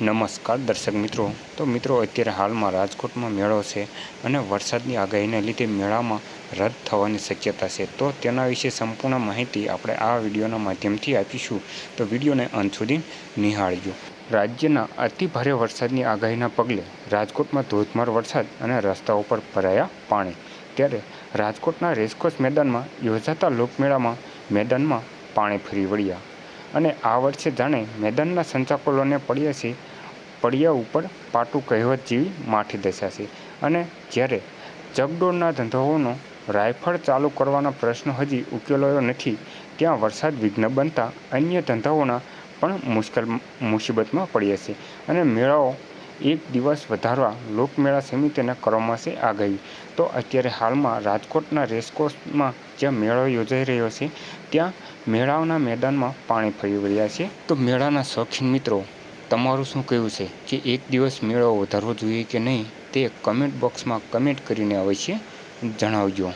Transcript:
નમસ્કાર દર્શક મિત્રો। તો મિત્રો અત્યારે હાલમાં રાજકોટમાં મેળો છે અને વરસાદની આગાહીને લીધે મેળામાં રદ થવાની શક્યતા છે। તો તેના વિશે સંપૂર્ણ માહિતી આપણે આ વિડીયોના માધ્યમથી આપીશું, તો વિડીયોને અંત સુધી નિહાળજો। રાજ્યના અતિ ભારે વરસાદની આગાહીના પગલે રાજકોટમાં ધોધમાર વરસાદ અને રસ્તાઓ પર ભરાયા પાણી। ત્યારે રાજકોટના રેસકોર્સ મેદાનમાં યોજાતા લોકમેળામાં મેદાનમાં પાણી ફરી વળ્યા અને આ વર્ષે જાણે મેદાનના સંચાલકોને પડ્યા ઉપર પાટું કહેવત જેવી માઠી દશા છે। અને જ્યારે ચકડોળના ધંધાઓનો રાયફળ ચાલુ કરવાના પ્રશ્નો હજી ઉકેલાયો નથી, ત્યાં વરસાદ વિઘ્ન બનતા અન્ય ધંધાઓના પણ મુસીબતમાં પડ્યા છે અને મેળાઓ એક દિવસ વધારવા લોકમેળા સમિતિને કરવામાં છે આગાહી। તો અત્યારે હાલમાં રાજકોટના રેસકોર્સમાં જ્યાં મેળો યોજાઈ રહ્યો છે, ત્યાં મેળાના મેદાનમાં પાણી ફરી વળ્યા છે। તો મેળાના શોખીન મિત્રો, તમારું શું કહેવું છે કે એક દિવસ મેળો વધારવો જોઈએ કે નહીં, તે કમેન્ટ બોક્સમાં કમેન્ટ કરીને અવશ્ય જણાવજો।